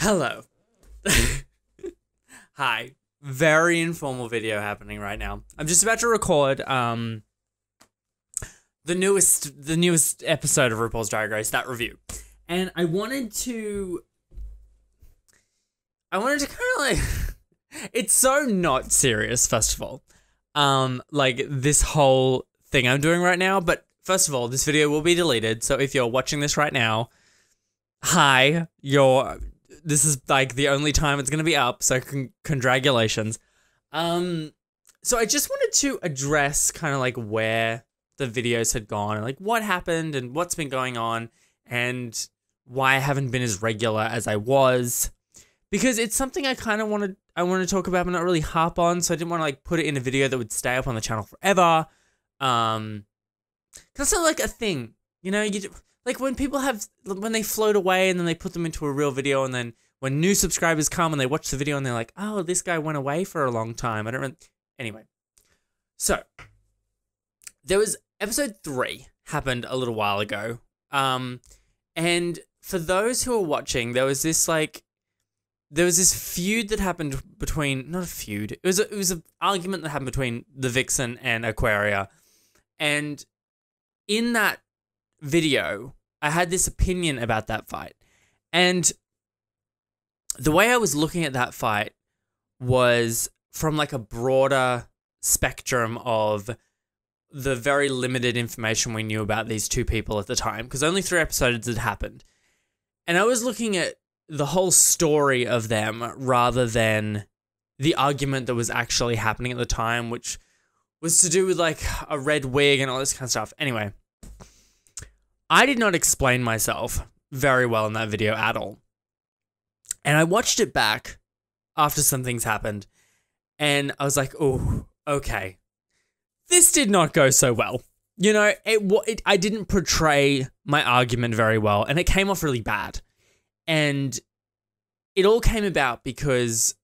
Hello. Hi. Very informal video happening right now. I'm just about to record the newest episode of RuPaul's Drag Race, that review. And I wanted to kind of like it's so not serious, first of all. Like this whole thing I'm doing right now, but first of all, this video will be deleted. So if you're watching this right now, hi, this is like the only time it's going to be up, so congratulations. So I just wanted to address kind of like where the videos had gone and like what happened and what's been going on and why I haven't been as regular as I was, because it's something I kind of want to talk about but not really harp on, so I didn't want to like put it in a video that would stay up on the channel forever. Cuz it's not like a thing, you know, like when they float away and then they put them into a real video, and then when new subscribers come and they watch the video and they're like, oh, this guy went away for a long time. Anyway. So, there was episode 3 happened a little while ago. And for those who are watching, there was this feud that happened between, not a feud, it was an argument that happened between the Vixen and Aquaria. And in that video, I had this opinion about that fight. And the way I was looking at that fight was from like a broader spectrum of the very limited information we knew about these two people at the time, because only 3 episodes had happened. And I was looking at the whole story of them rather than the argument that was actually happening at the time, which was to do with like a red wig and all this kind of stuff. Anyway, I did not explain myself very well in that video at all. And I watched it back after some things happened, and I was like, oh, okay. This did not go so well. You know, I didn't portray my argument very well, and it came off really bad. And it all came about because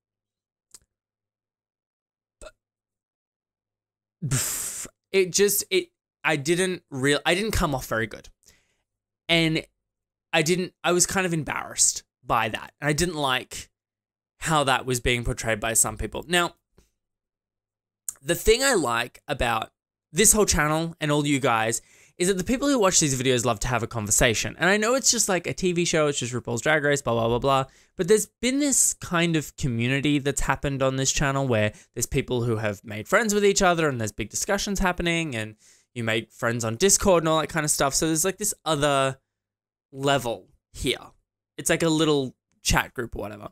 I didn't come off very good. And I was kind of embarrassed by that. And I didn't like how that was being portrayed by some people. Now, the thing I like about this whole channel and all you guys is that the people who watch these videos love to have a conversation. And I know it's just like a TV show, it's just RuPaul's Drag Race, blah, blah, blah, blah. But there's been this kind of community that's happened on this channel where there's people who have made friends with each other and there's big discussions happening and you make friends on Discord and all that kind of stuff. So there's like this other level here. It's like a little chat group or whatever.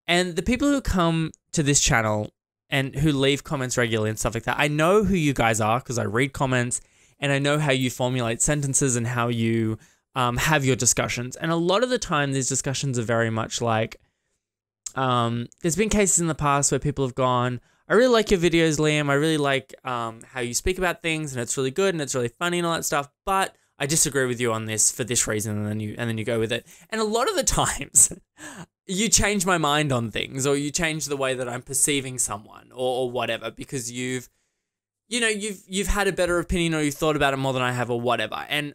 And the people who come to this channel and who leave comments regularly and stuff like that, I know who you guys are because I read comments and I know how you formulate sentences and how you have your discussions. And a lot of the time, these discussions are very much like, there's been cases in the past where people have gone, I really like your videos, Liam. I really like how you speak about things and it's really good and it's really funny and all that stuff. But I disagree with you on this for this reason, and then you go with it. And a lot of the times, you change my mind on things, or you change the way that I'm perceiving someone, or whatever, because you've had a better opinion, or you've thought about it more than I have, or whatever. And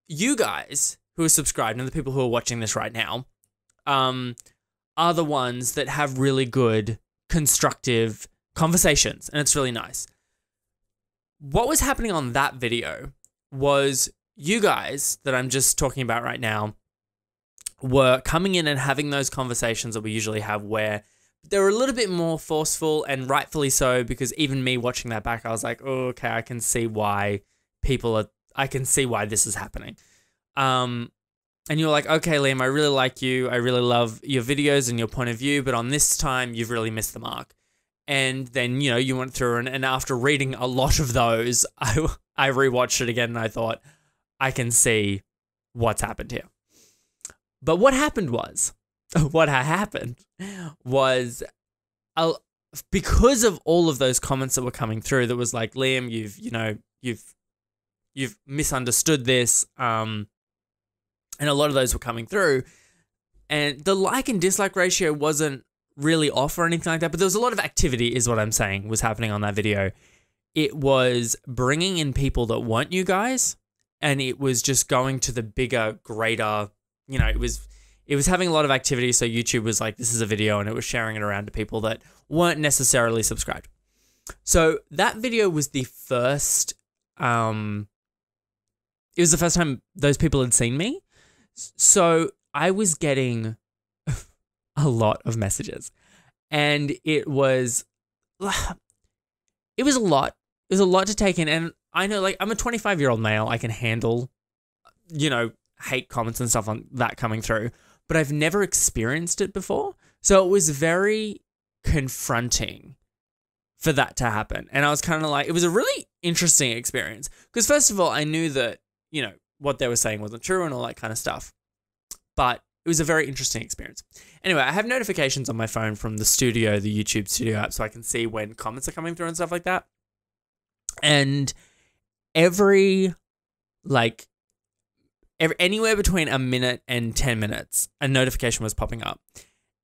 you guys who are subscribed and the people who are watching this right now, are the ones that have really good, constructive conversations, and it's really nice. What was happening on that video was you guys that I'm just talking about right now were coming in and having those conversations that we usually have where they're a little bit more forceful, and rightfully so, because even me watching that back, I was like, oh, okay, I can see why this is happening. And you're like, okay, Liam, I really like you. I really love your videos and your point of view, but on this time, you've really missed the mark. And then, you know, you went through and after reading a lot of those, I rewatched it again and I thought, I can see what's happened here. But what happened was, because of all of those comments that were coming through that was like, Liam, you've misunderstood this, and a lot of those were coming through, and the like and dislike ratio wasn't really off or anything like that, but there was a lot of activity is what I'm saying was happening on that video. It was bringing in people that weren't you guys, and it was just going to the bigger, greater, you know, it was it was having a lot of activity. So YouTube was like, this is a video, and it was sharing it around to people that weren't necessarily subscribed. So that video was the first, it was the first time those people had seen me. So I was getting a lot of messages, and it was a lot. It was a lot to take in. And I know, like, I'm a 25-year-old male. I can handle, hate comments and stuff on that coming through, but I've never experienced it before. So it was very confronting for that to happen. And I was kind of like, it was a really interesting experience. Because first of all, I knew that, what they were saying wasn't true and all that kind of stuff. But it was a very interesting experience. Anyway, I have notifications on my phone from the studio, the YouTube studio app, so I can see when comments are coming through and stuff like that. And anywhere between a minute and 10 minutes, a notification was popping up.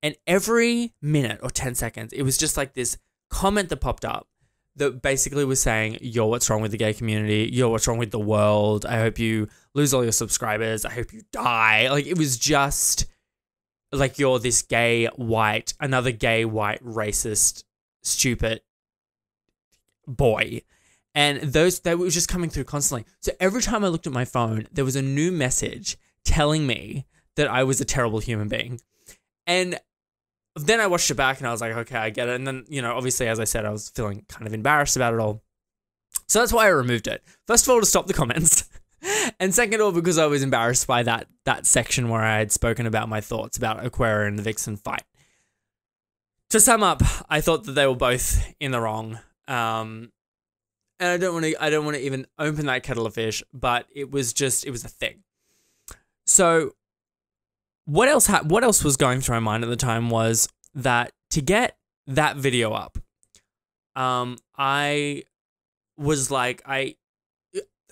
And every minute or 10 seconds, it was just like this comment that popped up that basically was saying, you're what's wrong with the gay community. You're what's wrong with the world. I hope you lose all your subscribers. I hope you die. Like, it was just like, you're this another gay, white, racist, stupid boy. And they were just coming through constantly. So every time I looked at my phone, there was a new message telling me that I was a terrible human being. And then I watched it back and I was like, okay, I get it. And then, obviously, as I said, I was feeling kind of embarrassed about it all. So that's why I removed it. First of all, to stop the comments. And second of all, because I was embarrassed by that section where I had spoken about my thoughts about Aquaria and the Vixen fight. To sum up, I thought that they were both in the wrong. And I don't want to even open that kettle of fish, but it was a thing. So what else was going through my mind at the time was that to get that video up, I was like,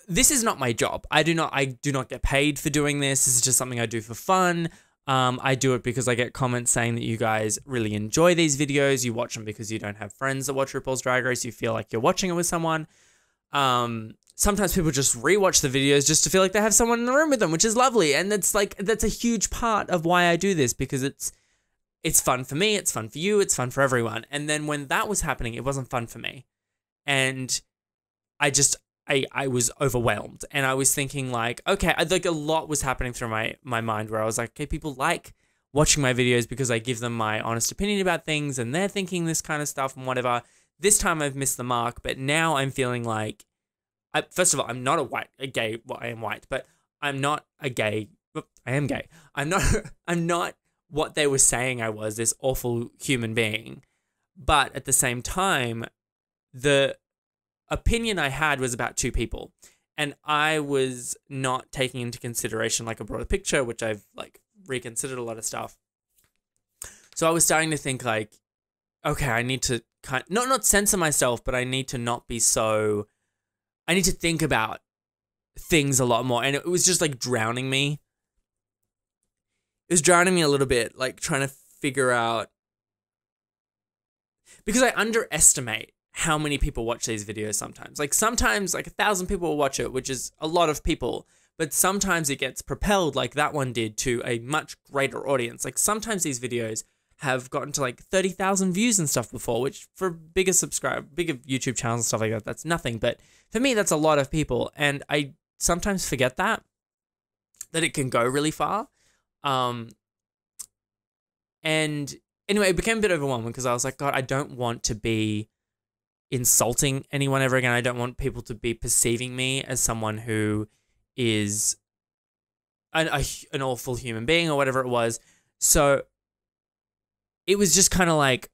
this is not my job. I do not get paid for doing this. This is just something I do for fun. I do it because I get comments saying that you guys really enjoy these videos. You watch them because you don't have friends that watch RuPaul's Drag Race. You feel like you're watching it with someone. Sometimes people just rewatch the videos just to feel like they have someone in the room with them, which is lovely. And that's a huge part of why I do this, because it's fun for me, it's fun for you, it's fun for everyone. And then when that was happening, it wasn't fun for me. And I was overwhelmed, and I was thinking like, okay, like a lot was happening through my mind where I was like, okay, people like watching my videos because I give them my honest opinion about things, and they're thinking this kind of stuff and whatever. This time I've missed the mark, but now I'm feeling like, first of all, I'm not a gay, well, I am white, but I'm not a gay, I am gay. I'm not what they were saying I was, this awful human being. But at the same time, the opinion I had was about two people, and I was not taking into consideration like a broader picture, which I've like reconsidered a lot of stuff. So I was starting to think like, okay, I need to not censor myself, but I need to not be so, I need to think about things a lot more. And it was just like drowning me. It was drowning me a little bit, like trying to figure out, because I underestimate how many people watch these videos sometimes. Like sometimes like 1,000 people will watch it, which is a lot of people, but sometimes it gets propelled like that one did to a much greater audience. Like sometimes these videos have gotten to like 30,000 views and stuff before, which for bigger YouTube channels and stuff like that, that's nothing. But for me, that's a lot of people. And I sometimes forget that it can go really far. And anyway, it became a bit overwhelming because I was like, God, I don't want to be insulting anyone ever again. I don't want people to be perceiving me as someone who is an awful human being or whatever it was. So it was just kind of like,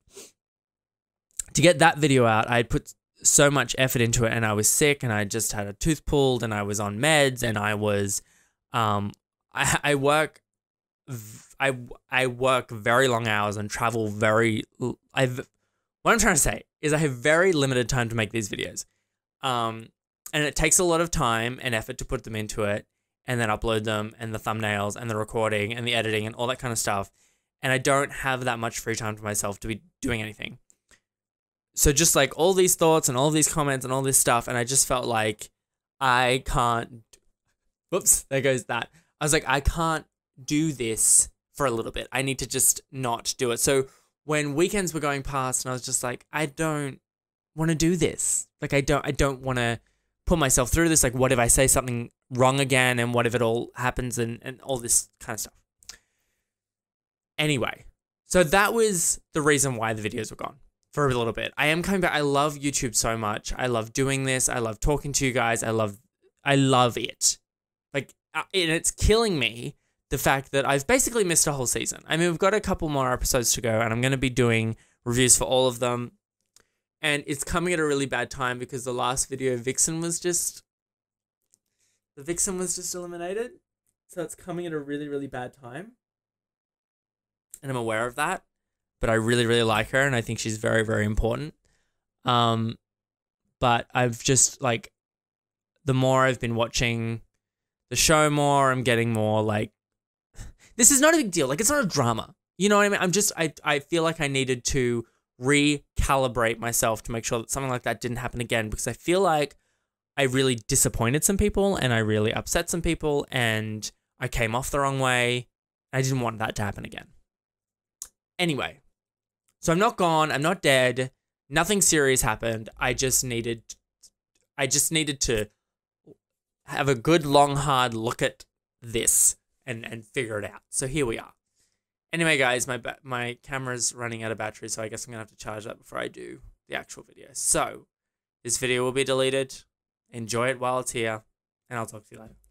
to get that video out, I had put so much effort into it, and I was sick, and I just had a tooth pulled, and I was on meds, and I was, I work very long hours and travel what I'm trying to say is I have very limited time to make these videos. And it takes a lot of time and effort to put them into it, and then upload them, and the thumbnails and the recording and the editing and all that kind of stuff. And I don't have that much free time for myself to be doing anything. So just like all these thoughts and all these comments and all this stuff, and I just felt like I can't, whoops, there goes that. I was like, I can't do this for a little bit. I need to just not do it. So when weekends were going past and I was just like, I don't want to do this. Like, I don't want to put myself through this. Like, what if I say something wrong again? And what if it all happens and all this kind of stuff? Anyway, so that was the reason why the videos were gone for a little bit. I am coming back. I love YouTube so much. I love doing this. I love talking to you guys. I love it. Like, and it's killing me, the fact that I've basically missed a whole season. I mean, we've got a couple more episodes to go, and I'm going to be doing reviews for all of them. And it's coming at a really bad time because the last video, Vixen was just eliminated. So it's coming at a really, really bad time. And I'm aware of that. But I really, really like her, and I think she's very, very important. But I've just, like, the more I've been watching the show more, I'm getting more, like, this is not a big deal. Like, it's not a drama. You know what I mean? I feel like I needed to recalibrate myself to make sure that something like that didn't happen again, because I feel like I really disappointed some people and I really upset some people and I came off the wrong way. I didn't want that to happen again. Anyway, so I'm not gone. I'm not dead. Nothing serious happened. I just needed to have a good, long, hard look at this and figure it out. So here we are. Anyway, guys, my camera's running out of battery, so I guess I'm going to have to charge that before I do the actual video. So this video will be deleted. Enjoy it while it's here, and I'll talk to you later.